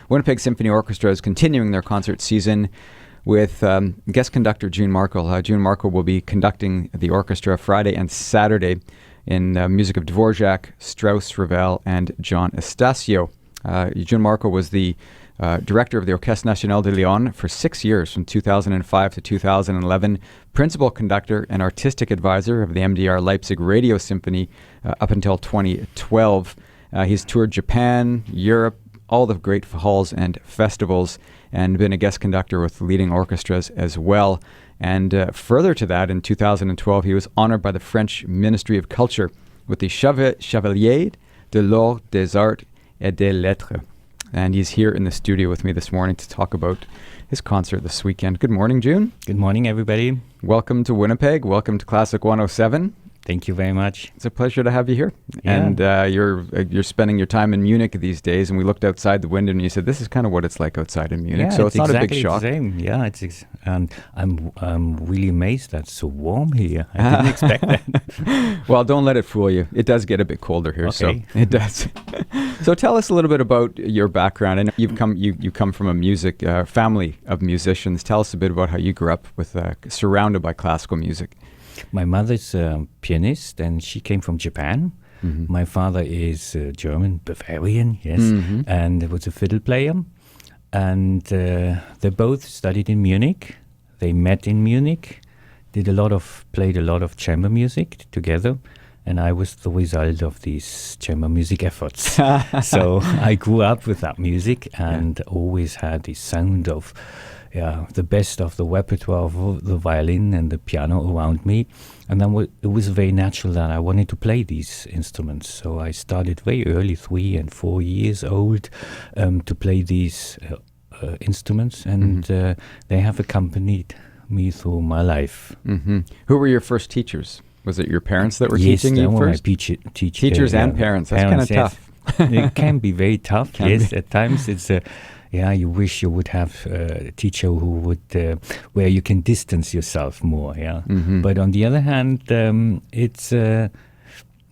Winnipeg Symphony Orchestra is continuing their concert season with guest conductor Jun Markl. Jun Markl will be conducting the orchestra Friday and Saturday in music of Dvorak, Strauss, Ravel, and John Estacio. Jun Markl was the director of the Orchestre National de Lyon for 6 years, from 2005 to 2011, principal conductor and artistic advisor of the MDR Leipzig Radio Symphony up until 2012. He's toured Japan, Europe, all the great halls and festivals, and been a guest conductor with leading orchestras as well. And further to that, in 2012, he was honored by the French Ministry of Culture with the Chevalier de l'Ordre des Arts et des Lettres. And he's here in the studio with me this morning to talk about his concert this weekend. Good morning, Jun. Good morning, everybody. Welcome to Winnipeg. Welcome to Classic 107. Thank you very much. It's a pleasure to have you here. Yeah. And you're spending your time in Munich these days, and we looked outside the window and you said, this is kind of what it's like outside in Munich. Yeah, so it's not a big shock. The same. Yeah, and I'm really amazed that it's so warm here. I didn't expect that. Well, don't let it fool you. It does get a bit colder here, okay. So it does. So tell us a little bit about your background. I know you come from a music family of musicians. Tell us a bit about how you grew up with surrounded by classical music. My mother's a pianist, and she came from Japan. Mm-hmm. My father is German, Bavarian, yes, and was a fiddle player. And they both studied in Munich. They met in Munich, played a lot of chamber music together. And I was the result of these chamber music efforts. So I grew up with that music and always had the sound of the best of the repertoire of the violin and the piano around me. And then it was very natural that I wanted to play these instruments. So I started very early, 3 and 4 years old, to play these instruments. And they have accompanied me through my life. Mm-hmm. Who were your first teachers? Was it your parents that were teaching you first? Yes, teachers and parents. That's kind of tough. It can be very tough. Yes, at times it's you wish you would have a teacher who would where you can distance yourself more. Yeah, but on the other hand, it's a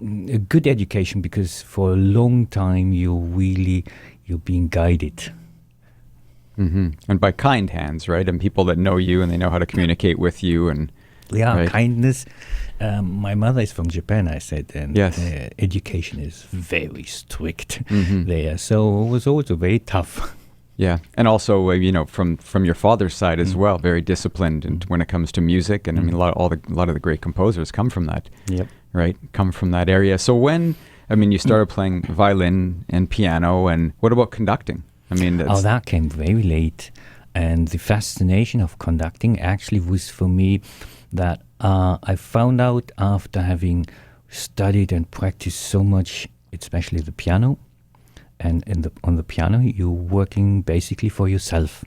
good education because for a long time you're being guided. Mm-hmm. And by kind hands, right? And people that know you and they know how to communicate with you and. Yeah, right. Kindness. My mother is from Japan, I said, and yes. Education is very strict there. So it was also very tough. Yeah, and also, from your father's side as well, very disciplined and when it comes to music. And I mean, a lot of the great composers come from that, right? Come from that area. So you started playing violin and piano, and what about conducting? I mean, that came very late. And the fascination of conducting actually was for me that I found out after having studied and practiced so much, especially the piano. And on the piano, you're working basically for yourself.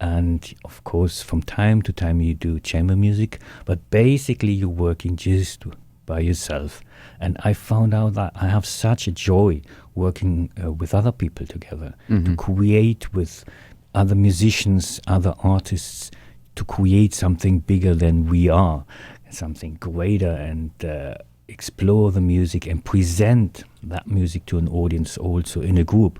And of course, from time to time, you do chamber music, but basically you're working just by yourself. And I found out that I have such a joy working with other people together, to create with other musicians, other artists, to create something bigger than we are, something greater, and explore the music and present that music to an audience also in a group.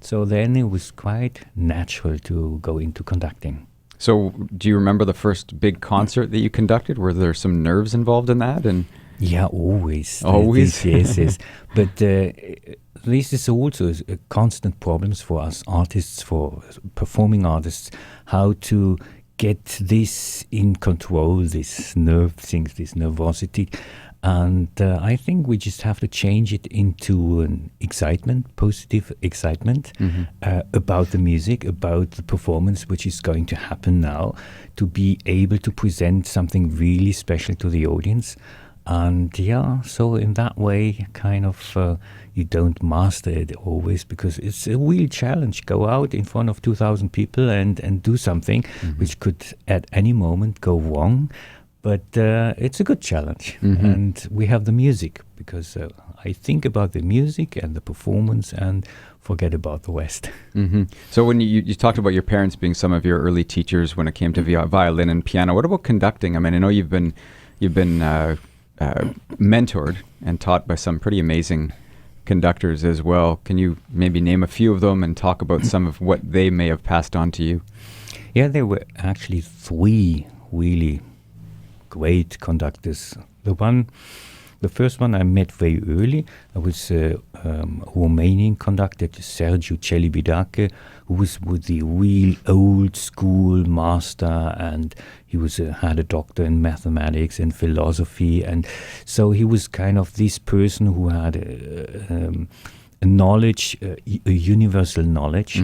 So then it was quite natural to go into conducting. So do you remember the first big concert that you conducted? Were there some nerves involved in that? And yeah, always. Always? Yes. But this is also a constant problems for us artists, for performing artists, how to get this in control, this nerve things, this nervosity. And I think we just have to change it into an excitement, positive excitement about the music, about the performance, which is going to happen now, to be able to present something really special to the audience. And so in that way, kind of, you don't master it always because it's a real challenge. Go out in front of 2,000 people and do something which could at any moment go wrong. But it's a good challenge. And we have the music because I think about the music and the performance and forget about the West. So when you talked about your parents being some of your early teachers when it came to violin and piano, what about conducting? I mean, I know you've been mentored and taught by some pretty amazing conductors as well. Can you maybe name a few of them and talk about some of what they may have passed on to you? Yeah, there were actually 3 really great conductors. The first one I met very early. I was a Romanian conductor, Sergiu Celibidache, who was with the real old school master, and he had a doctor in mathematics and philosophy, and so he was kind of this person who had a knowledge, a universal knowledge,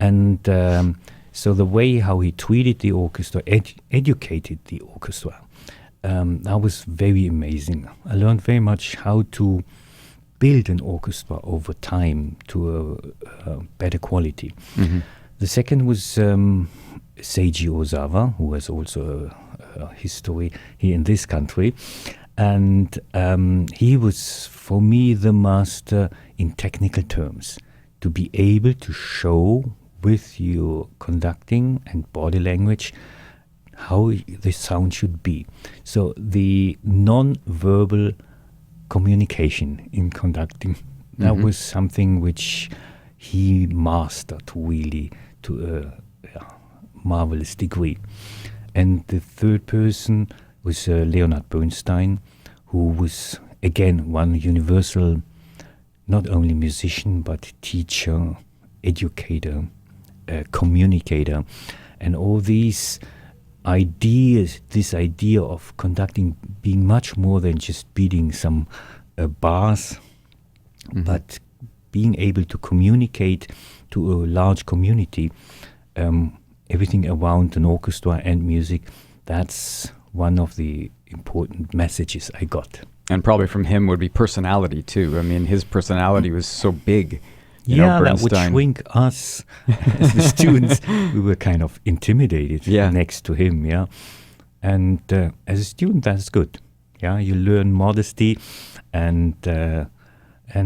and so the way how he treated the orchestra, educated the orchestra. That was very amazing. I learned very much how to build an orchestra over time to a better quality. The second was Seiji Ozawa, who has also a history here in this country. And he was, for me, the master in technical terms, to be able to show with your conducting and body language how the sound should be. So the non-verbal communication in conducting, that was something which he mastered really to a marvelous degree. And the third person was Leonard Bernstein, who was, again, one universal, not only musician, but teacher, educator, communicator, and all these ideas, this idea of conducting being much more than just beating some bars, but being able to communicate to a large community, everything around an orchestra and music, that's one of the important messages I got. And probably from him would be personality too. I mean, his personality was so big. You know, that would shrink us as the students. We were kind of intimidated next to him, And as a student, that's good. You learn modesty, and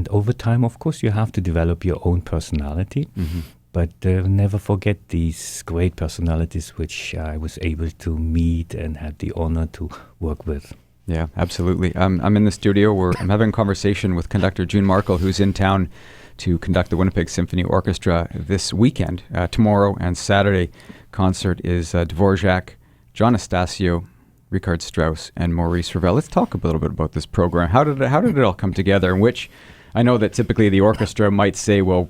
over time, of course, you have to develop your own personality. But never forget these great personalities which I was able to meet and had the honor to work with. Yeah, absolutely. I'm in the studio where I'm having a conversation with conductor Jun Markl, who's in town to conduct the Winnipeg Symphony Orchestra this weekend. Tomorrow and Saturday concert is Dvorak, John Estacio, Richard Strauss, and Maurice Ravel. Let's talk a little bit about this program. How did it all come together? In which I know that typically the orchestra might say, "Well,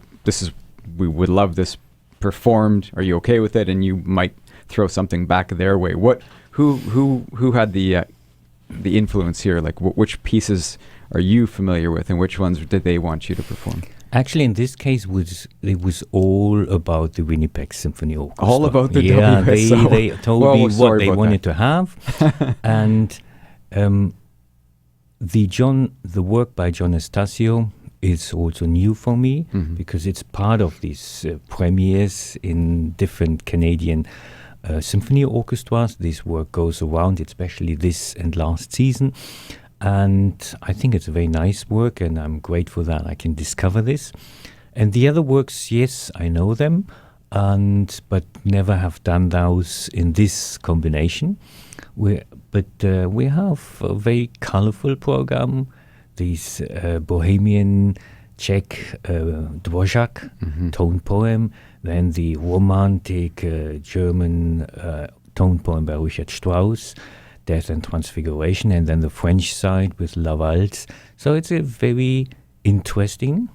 we would love this performed. Are you okay with it?" And you might throw something back their way. Who had the influence here? Like, which pieces are you familiar with, and which ones did they want you to perform? Actually, in this case, it was all about the Winnipeg Symphony Orchestra. All about the WSO. They told me what they wanted to have, and the work by John Estacio is also new for me because it's part of these premieres in different Canadian symphony orchestras. This work goes around, especially this and last season. And I think it's a very nice work, and I'm grateful that I can discover this. And the other works, yes, I know them, but never have done those in this combination. We have a very colorful program. This Bohemian Czech Dvorak tone poem, then the romantic German tone poem by Richard Strauss, Death and Transfiguration, and then the French side with La Valse. So it's a very interesting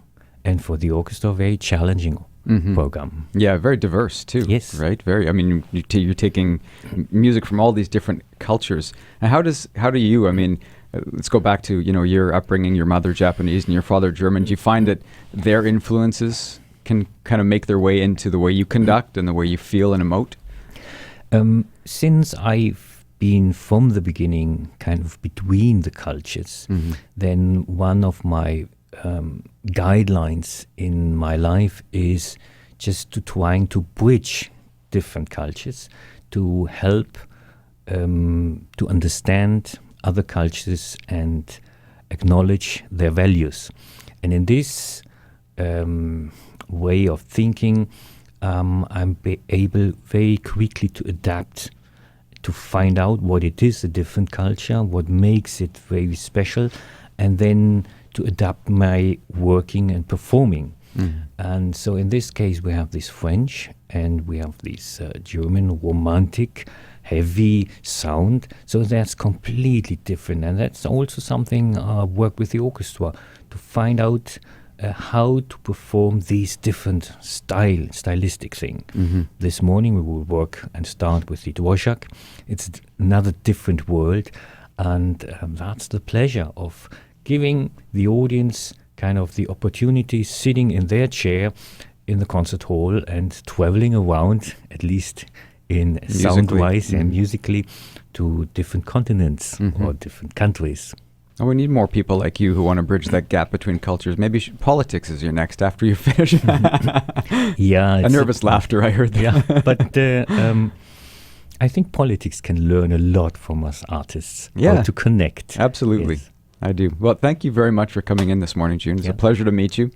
and for the orchestra very challenging program. Yeah, very diverse too. Yes, right. Very. I mean, you're taking music from all these different cultures. And how do you? I mean, let's go back to your upbringing. Your mother Japanese and your father German. Do you find that their influences can kind of make their way into the way you conduct and the way you feel and emote? Since I've been from the beginning kind of between the cultures, then one of my guidelines in my life is just to trying to bridge different cultures, to help to understand other cultures and acknowledge their values. And in this way of thinking, I'm able very quickly to adapt, to find out what it is, a different culture, what makes it very special, and then to adapt my working and performing. And so in this case, we have this French and we have this German romantic, heavy sound. So that's completely different. And that's also something I work with the orchestra to find out how to perform these different stylistic thing. This morning we will work and start with the Dvorak. It's another different world. And that's the pleasure of giving the audience kind of the opportunity sitting in their chair in the concert hall and traveling around, at least in sound-wise and musically, to different continents or different countries. Oh, we need more people like you who want to bridge that gap between cultures. Maybe politics is your next after you finish. Yeah. A nervous laughter, I heard that. Yeah, but I think politics can learn a lot from us artists. Yeah. How to connect. Absolutely. Yes. I do. Well, thank you very much for coming in this morning, Jun. It's a pleasure to meet you.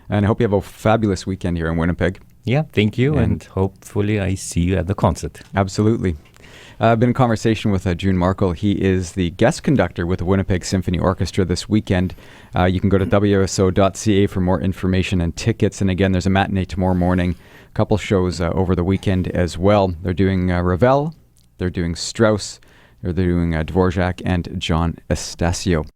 And I hope you have a fabulous weekend here in Winnipeg. Yeah, thank you. And hopefully I see you at the concert. Absolutely. I've been in conversation with Jun Markl. He is the guest conductor with the Winnipeg Symphony Orchestra this weekend. You can go to wso.ca for more information and tickets. And again, there's a matinee tomorrow morning, a couple shows over the weekend as well. They're doing Ravel, they're doing Strauss, they're doing Dvorak and John Estacio.